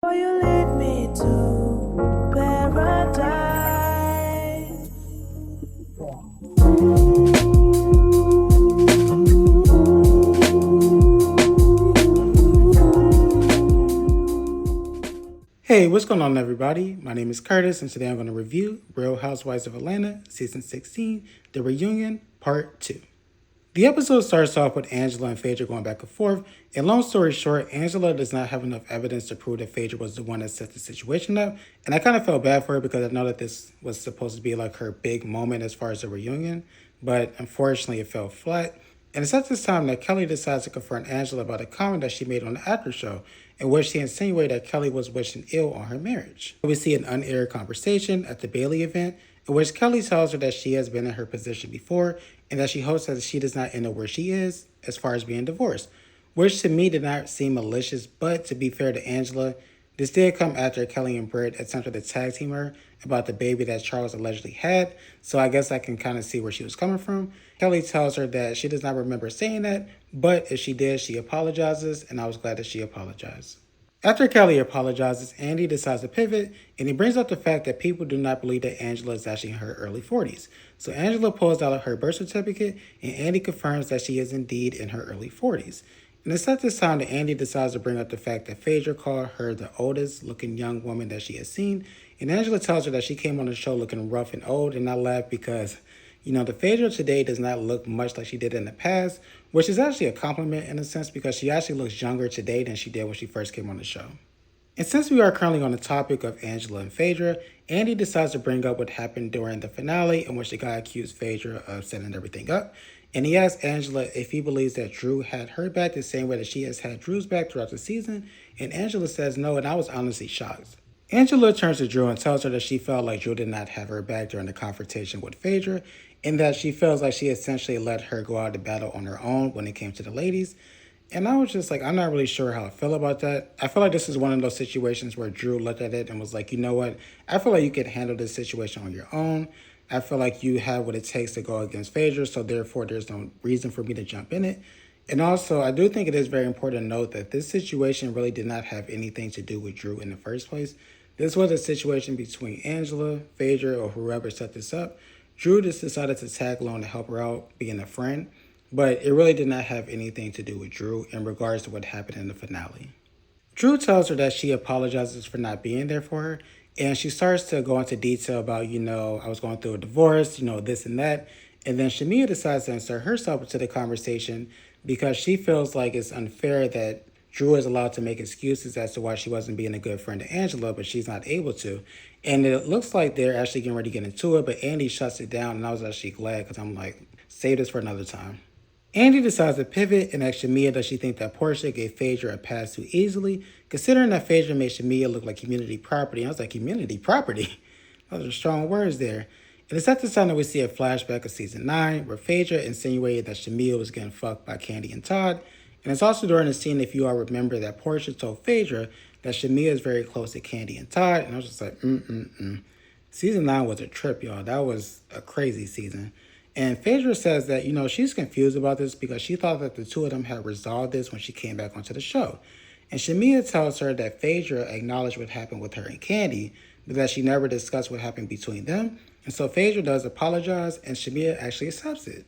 Will you lead me to paradise? Hey, what's going on, everybody? My name is Curtis, and today I'm going to review Real Housewives of Atlanta, Season 16, The Reunion, Part 2. The episode starts off with Angela and Phaedra going back and forth, and long story short, Angela does not have enough evidence to prove that Phaedra was the one that set the situation up, and I kind of felt bad for her because I know that this was supposed to be like her big moment as far as the reunion, but unfortunately it fell flat. And it's at this time that Kelly decides to confront Angela about a comment that she made on the after show, in which she insinuated that Kelly was wishing ill on her marriage. We see an unaired conversation at the Bailey event, in which Kelly tells her that she has been in her position before, and that she hopes that she does not end up where she is as far as being divorced, which to me did not seem malicious, but to be fair to Angela, this did come after Kelly and Britt attempted to tag team her about the baby that Charles allegedly had, so I guess I can kind of see where she was coming from. Kelly tells her that she does not remember saying that, but if she did, she apologizes, and I was glad that she apologized. After Kelly apologizes, Andy decides to pivot, and he brings up the fact that people do not believe that Angela is actually in her early 40s. So Angela pulls out her birth certificate, and Andy confirms that she is indeed in her early 40s. And it's at this time that Andy decides to bring up the fact that Phaedra called her the oldest looking young woman that she has seen, and Angela tells her that she came on the show looking rough and old, and I laugh because the Phaedra today does not look much like she did in the past, which is actually a compliment in a sense because she actually looks younger today than she did when she first came on the show. And since we are currently on the topic of Angela and Phaedra, Andy decides to bring up what happened during the finale in which the guy accused Phaedra of setting everything up. And he asks Angela if he believes that Drew had her back the same way that she has had Drew's back throughout the season. And Angela says no, and I was honestly shocked. Angela turns to Drew and tells her that she felt like Drew did not have her back during the confrontation with Phaedra, and that she feels like she essentially let her go out to battle on her own when it came to the ladies. And I was just like, I'm not really sure how I feel about that. I feel like this is one of those situations where Drew looked at it and was like, you know what? I feel like you can handle this situation on your own. I feel like you have what it takes to go against Phaedra, so therefore there's no reason for me to jump in it. And also, I do think it is very important to note that this situation really did not have anything to do with Drew in the first place. This was a situation between Angela, Phaedra, or whoever set this up. Drew just decided to tag along to help her out, being a friend, but it really did not have anything to do with Drew in regards to what happened in the finale. Drew tells her that she apologizes for not being there for her, and she starts to go into detail about, I was going through a divorce, this and that, and then Shamia decides to insert herself into the conversation because she feels like it's unfair that Drew is allowed to make excuses as to why she wasn't being a good friend to Angela, but she's not able to. And it looks like they're actually getting ready to get into it, but Andy shuts it down, and I was actually glad because I'm like, save this for another time. Andy decides to pivot and ask Shamia does she think that Portia gave Phaedra a pass too easily, considering that Phaedra made Shamia look like community property. And I was like, community property? Those are strong words there. And it's at this time that we see a flashback of season 9, where Phaedra insinuated that Shamia was getting fucked by Candy and Todd. And it's also during the scene, if you all remember, that Portia told Phaedra that Shamia is very close to Candy and Todd. And I was just like, Season 9 was a trip, y'all. That was a crazy season. And Phaedra says that, she's confused about this because she thought that the two of them had resolved this when she came back onto the show. And Shamia tells her that Phaedra acknowledged what happened with her and Candy, but that she never discussed what happened between them. And so Phaedra does apologize, and Shamia actually accepts it.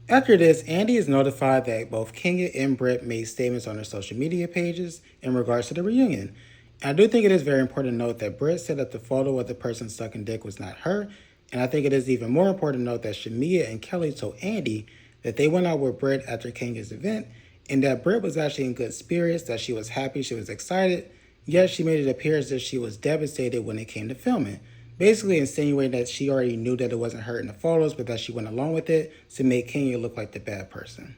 After this, Andy is notified that both Kenya and Britt made statements on their social media pages in regards to the reunion. And I do think it is very important to note that Britt said that the photo of the person sucking dick was not her. And I think it is even more important to note that Shamia and Kelly told Andy that they went out with Britt after Kenya's event, and that Britt was actually in good spirits, that she was happy, she was excited, yet she made it appear as if she was devastated when it came to filming, basically insinuating that she already knew that it wasn't her in the photos, but that she went along with it to make Kenya look like the bad person.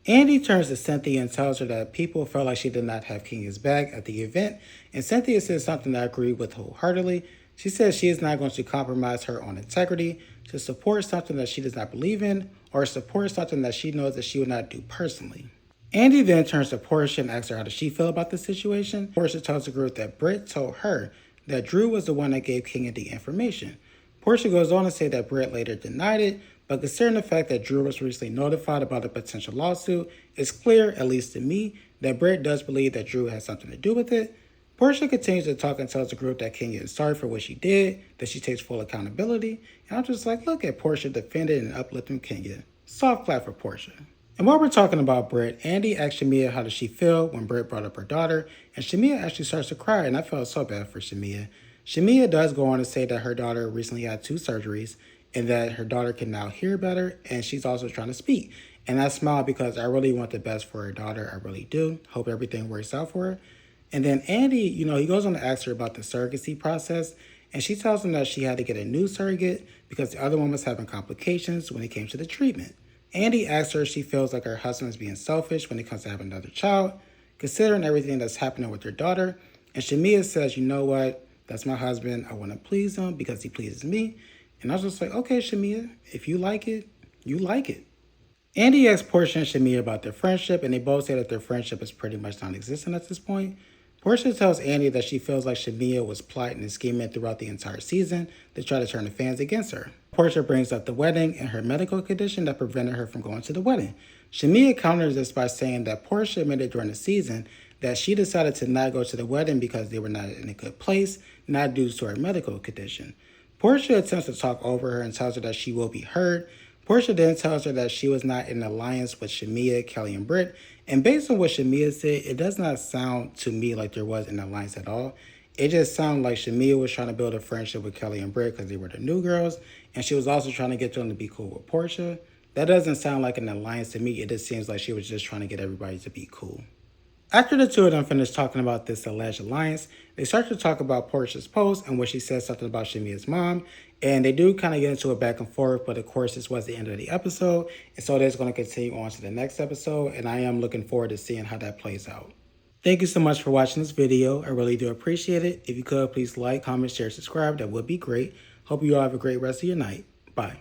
Andy turns to Cynthia and tells her that people felt like she did not have Kenya's back at the event, and Cynthia says something that I agree with wholeheartedly. She says she is not going to compromise her own integrity to support something that she does not believe in or support something that she knows that she would not do personally. Andy then turns to Portia and asks her how does she feel about the situation. Portia tells the group that Britt told her that Drew was the one that gave Kenya the information. Portia goes on to say that Britt later denied it, but considering the fact that Drew was recently notified about a potential lawsuit, it's clear, at least to me, that Britt does believe that Drew has something to do with it. Portia continues to talk and tells the group that Kenya is sorry for what she did, that she takes full accountability, and I'm just like, look at Portia defending and uplifting Kenya. Soft clap for Portia. And while we're talking about Britt, Andy asked Shamia how does she feel when Britt brought up her daughter, and Shamia actually starts to cry, and I felt so bad for Shamia. Shamia does go on to say that her daughter recently had 2 surgeries, and that her daughter can now hear better, and she's also trying to speak. And I smile because I really want the best for her daughter, I really do. Hope everything works out for her. And then Andy, he goes on to ask her about the surrogacy process, and she tells him that she had to get a new surrogate because the other one was having complications when it came to the treatment. Andy asks her if she feels like her husband is being selfish when it comes to having another child, considering everything that's happening with her daughter. And Shamia says, you know what, that's my husband. I want to please him because he pleases me. And I was just like, okay, Shamia, if you like it, you like it. Andy asks Portia and Shamia about their friendship, and they both say that their friendship is pretty much non-existent at this point. Portia tells Andy that she feels like Shamia was plotting and scheming throughout the entire season to try to turn the fans against her. Portia brings up the wedding and her medical condition that prevented her from going to the wedding. Shamia counters this by saying that Portia admitted during the season that she decided to not go to the wedding because they were not in a good place, not due to her medical condition. Portia attempts to talk over her and tells her that she will be heard. Portia then tells her that she was not in an alliance with Shamia, Kelly, and Britt. And based on what Shamia said, it does not sound to me like there was an alliance at all. It just sounded like Shamia was trying to build a friendship with Kelly and Britt because they were the new girls. And she was also trying to get them to be cool with Portia. That doesn't sound like an alliance to me. It just seems like she was just trying to get everybody to be cool. After the two of them finish talking about this alleged alliance, they start to talk about Portia's post and where she says something about Shamia's mom. And they do kind of get into a back and forth, but of course this was the end of the episode. And so that's going to continue on to the next episode. And I am looking forward to seeing how that plays out. Thank you so much for watching this video. I really do appreciate it. If you could, please like, comment, share, subscribe. That would be great. Hope you all have a great rest of your night. Bye.